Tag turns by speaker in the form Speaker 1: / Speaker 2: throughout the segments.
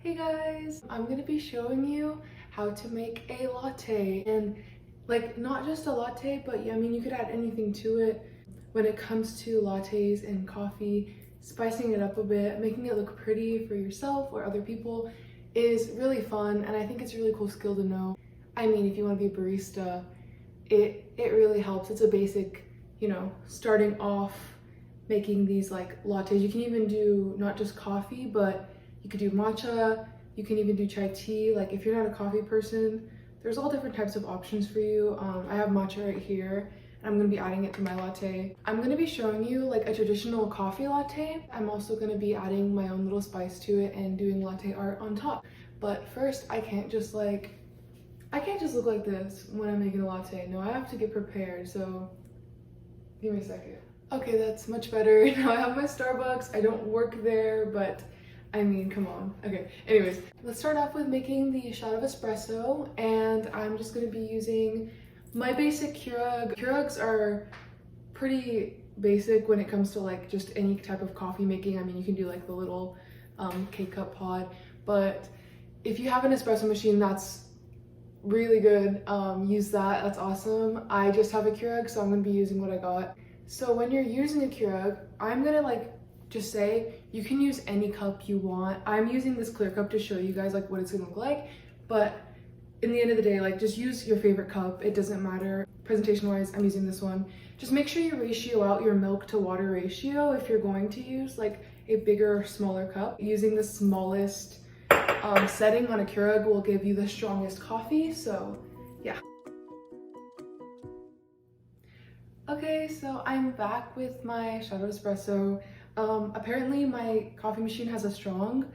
Speaker 1: Hey guys, I'm gonna be showing you how to make a latte, and like not just a latte, but yeah, I mean you could add anything to it. When it comes to lattes and coffee, spicing it up a bit, making it look pretty for yourself or other people is really fun, and I think it's a really cool skill to know. I mean, if you want to be a barista, it really helps. It's a basic, starting off making these like lattes. You can even do not just coffee, but you could do matcha, you can even do chai tea. Like if you're not a coffee person, there's all different types of options for you. I have matcha right here, and I'm gonna be adding it to my latte. I'm gonna be showing you like a traditional coffee latte. I'm also gonna be adding my own little spice to it and doing latte art on top. But first, I can't just look like this when I'm making a latte. No, I have to get prepared, so give me a second. Okay, that's much better. Now I have my Starbucks. I don't work there, but I mean, come on. Okay, anyways, let's start off with making the shot of espresso, and I'm just gonna be using my basic Keurig. Keurigs are pretty basic when it comes to like just any type of coffee making. I mean, you can do like the little K-cup pod, but if you have an espresso machine, that's really good. Use that, that's awesome. I just have a Keurig, so I'm gonna be using what I got. So when you're using a Keurig, I'm gonna just say you can use any cup you want. I'm using this clear cup to show you guys like what it's gonna look like, but in the end of the day, like just use your favorite cup. It doesn't matter. Presentation wise, I'm using this one. Just make sure you ratio out your milk to water ratio if you're going to use like a bigger or smaller cup. Using the smallest setting on a Keurig will give you the strongest coffee, so yeah. Okay, so I'm back with my shot of espresso. Apparently my coffee machine has a strong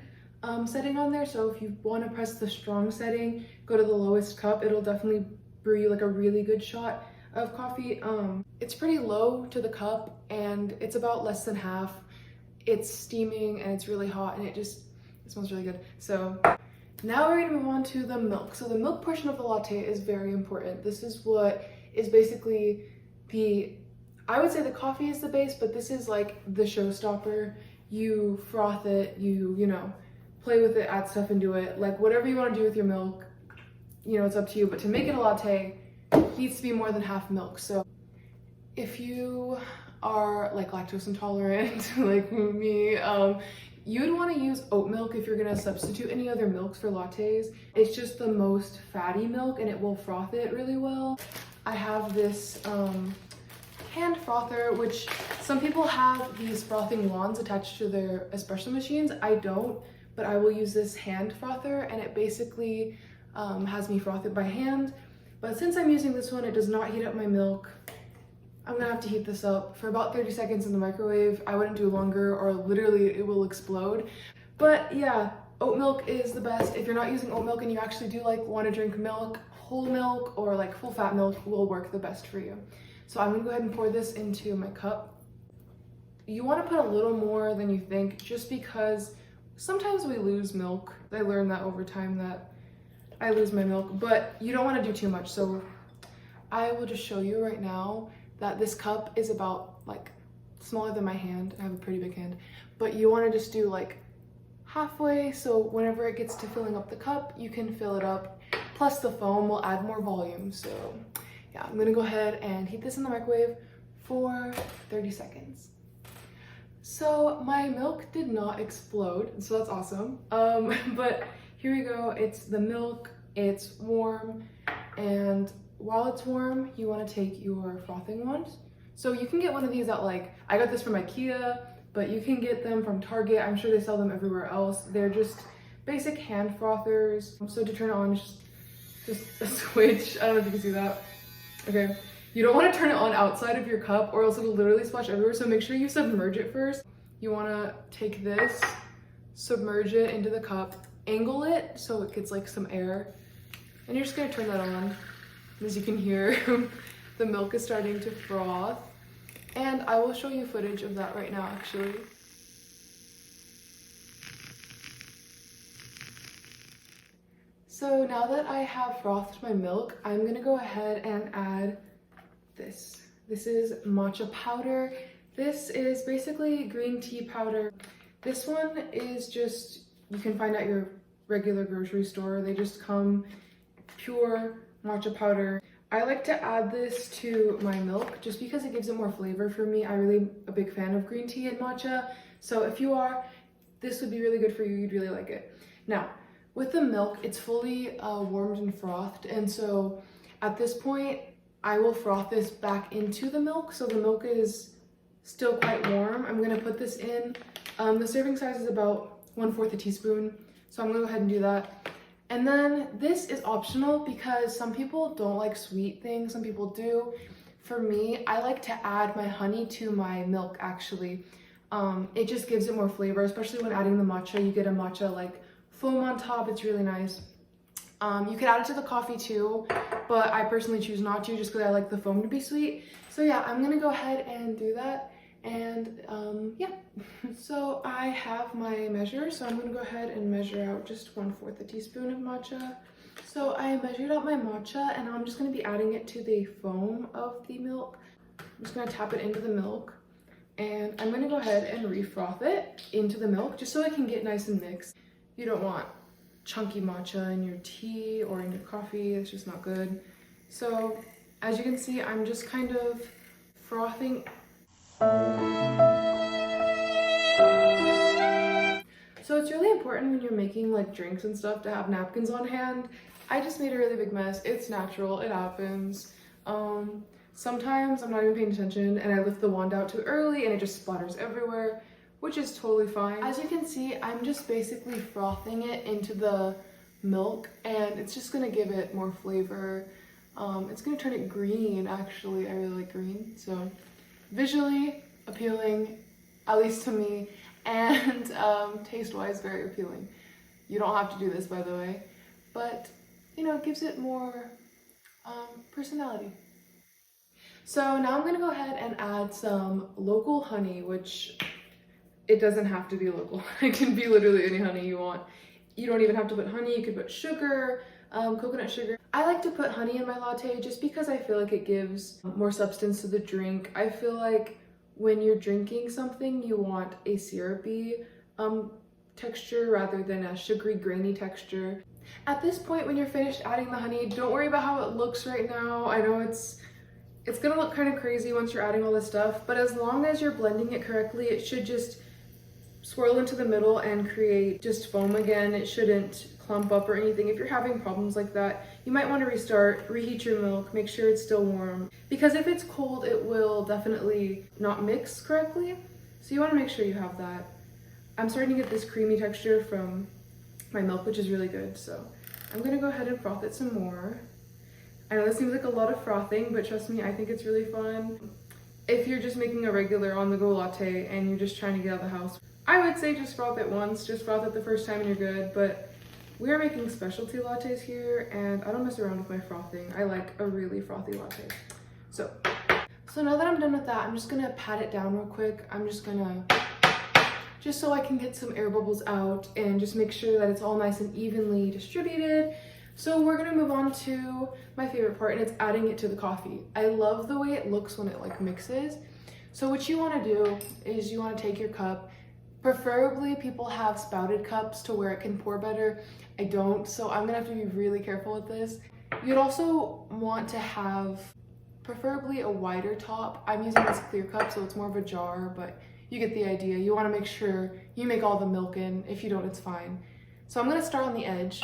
Speaker 1: setting on there, so if you want to press the strong setting, go to the lowest cup. It'll definitely brew you like a really good shot of coffee. It's pretty low to the cup, and it's about less than half. It's steaming and it's really hot, and it smells really good. So now we're gonna move on to the milk. So the milk portion of the latte is very important. This is what is basically I would say the coffee is the base, but this is like the showstopper. You froth it, you play with it, add stuff into it, like whatever you want to do with your milk, it's up to you. But to make it a latte, it needs to be more than half milk. So if you are like lactose intolerant, like me, you'd want to use oat milk if you're gonna substitute any other milks for lattes. It's just the most fatty milk, and it will froth it really well. I have this hand frother, which some people have these frothing wands attached to their espresso machines. I don't, but I will use this hand frother, and it basically has me froth it by hand. But since I'm using this one, it does not heat up my milk. I'm gonna have to heat this up for about 30 seconds in the microwave. I wouldn't do longer, or literally it will explode. But yeah, oat milk is the best. If you're not using oat milk and you actually do want to drink milk, whole milk or like full fat milk will work the best for you. So I'm gonna go ahead and pour this into my cup. You want to put a little more than you think, just because sometimes we lose milk. I learned that over time, that I lose my milk, but you don't want to do too much. So I will just show you right now that this cup is about like smaller than my hand. I have a pretty big hand, but you want to just do like halfway, so whenever it gets to filling up the cup, you can fill it up. Plus the foam will add more volume. So yeah, I'm gonna go ahead and heat this in the microwave for 30 seconds. So my milk did not explode, so that's awesome. But here we go. It's the milk, it's warm, and while it's warm, you want to take your frothing wand. So you can get one of these at I got this from IKEA, but you can get them from Target. I'm sure they sell them everywhere else. They're just basic hand frothers. So to turn it on, just a switch. I don't know if you can see that. Okay. You don't want to turn it on outside of your cup, or else it'll literally splash everywhere. So make sure you submerge it first. You want to take this, submerge it into the cup, angle it so it gets some air, and you're just going to turn that on. As you can hear, the milk is starting to froth, and I will show you footage of that right now actually. So now that I have frothed my milk, I'm gonna go ahead and add this. This is matcha powder. This is basically green tea powder. This one is just, you can find at your regular grocery store. They just come pure matcha powder. I like to add this to my milk just because it gives it more flavor for me. I'm really a big fan of green tea and matcha. So if you are, this would be really good for you. You'd really like it. Now, with the milk, it's fully warmed and frothed. And so at this point, I will froth this back into the milk. So the milk is still quite warm. I'm gonna put this in. The serving size is about 1/4 a teaspoon. So I'm gonna go ahead and do that. And then this is optional because some people don't like sweet things, some people do. For me, I like to add my honey to my milk actually. It just gives it more flavor, especially when adding the matcha. You get a matcha like foam on top, it's really nice. You could add it to the coffee too, but I personally choose not to just because I like the foam to be sweet. So yeah, I'm gonna go ahead and do that. And yeah, so I have my measure, so I'm gonna go ahead and measure out just 1/4 a teaspoon of matcha. So I measured out my matcha and I'm just gonna be adding it to the foam of the milk. I'm just gonna tap it into the milk and I'm gonna go ahead and refroth it into the milk just so it can get nice and mixed. You don't want chunky matcha in your tea or in your coffee, it's just not good. So as you can see, I'm just kind of frothing. So it's really important when you're making like drinks and stuff to have napkins on hand. I just made a really big mess. It's natural, it happens. Sometimes I'm not even paying attention and I lift the wand out too early and it just splatters everywhere, which is totally fine. As you can see, I'm just basically frothing it into the milk and it's just gonna give it more flavor. It's gonna turn it green actually. I really like green, so visually appealing, at least to me, and taste-wise very appealing. You don't have to do this, by the way, but you know, it gives it more personality. So now I'm gonna go ahead and add some local honey, which it doesn't have to be local. It can be literally any honey you want. You don't even have to put honey, you could put sugar, coconut sugar. I like to put honey in my latte just because I feel like it gives more substance to the drink. I feel like when you're drinking something, you want a syrupy texture rather than a sugary, grainy texture. At this point, when you're finished adding the honey, don't worry about how it looks right now. I know it's gonna look kind of crazy once you're adding all this stuff, but as long as you're blending it correctly, it should just swirl into the middle and create just foam again. It shouldn't clump up or anything. If you're having problems like that, you might want to restart, reheat your milk, make sure it's still warm. Because if it's cold, it will definitely not mix correctly. So you want to make sure you have that. I'm starting to get this creamy texture from my milk, which is really good. So I'm gonna go ahead and froth it some more. I know this seems like a lot of frothing, but trust me, I think it's really fun. If you're just making a regular on-the-go latte and you're just trying to get out of the house, I would say just froth it once, just froth it the first time and you're good, but we are making specialty lattes here and I don't mess around with my frothing. I like a really frothy latte. So now that I'm done with that, I'm just gonna pat it down real quick. I'm just gonna, just so I can get some air bubbles out and just make sure that it's all nice and evenly distributed. So we're gonna move on to my favorite part and it's adding it to the coffee. I love the way it looks when it like mixes. So what you wanna do is you wanna take your cup. Preferably people have spouted cups to where it can pour better. I don't, so I'm gonna have to be really careful with this. You'd also want to have preferably a wider top. I'm using this clear cup, so it's more of a jar, but you get the idea. You wanna make sure you make all the milk in. If you don't, it's fine. So I'm gonna start on the edge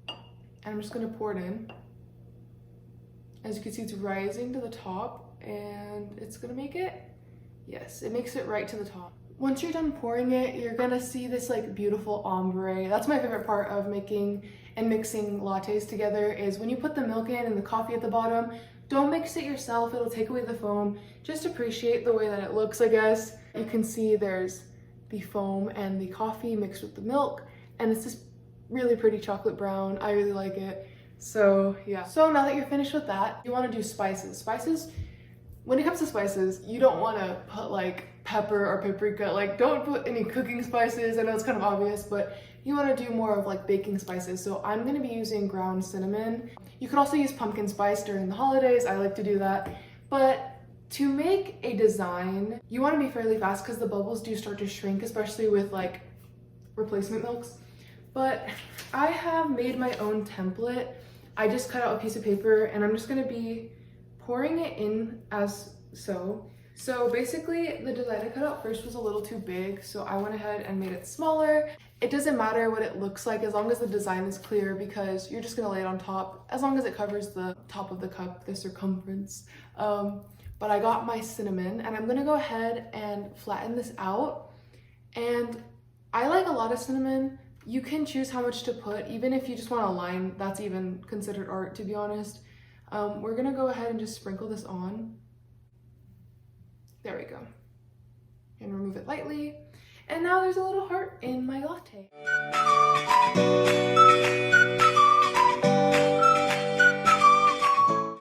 Speaker 1: and I'm just gonna pour it in. As you can see, it's rising to the top and it's gonna make it, yes, it makes it right to the top. Once you're done pouring it, you're gonna see this like beautiful ombre. That's my favorite part of making and mixing lattes together is when you put the milk in and the coffee at the bottom, don't mix it yourself, it'll take away the foam. Just appreciate the way that it looks, I guess. You can see there's the foam and the coffee mixed with the milk and it's this really pretty chocolate brown. I really like it. So yeah. So now that you're finished with that, you wanna do spices. Spices, when it comes to spices, you don't wanna put like pepper or paprika, like don't put any cooking spices. I know it's kind of obvious, but you want to do more of like baking spices. So I'm going to be using ground cinnamon. You could also use pumpkin spice during the holidays. I like to do that. But to make a design, you want to be fairly fast because the bubbles do start to shrink, especially with like replacement milks. But I have made my own template. I just cut out a piece of paper and I'm just gonna be pouring it in as so. So basically the design I cut out first was a little too big, so I went ahead and made it smaller. It doesn't matter what it looks like as long as the design is clear, because you're just gonna lay it on top as long as it covers the top of the cup, the circumference. But I got my cinnamon and I'm gonna go ahead and flatten this out. And I like a lot of cinnamon. You can choose how much to put, even if you just want a line, that's even considered art, to be honest. We're gonna go ahead and just sprinkle this on. There we go. And remove it lightly. And now there's a little heart in my latte.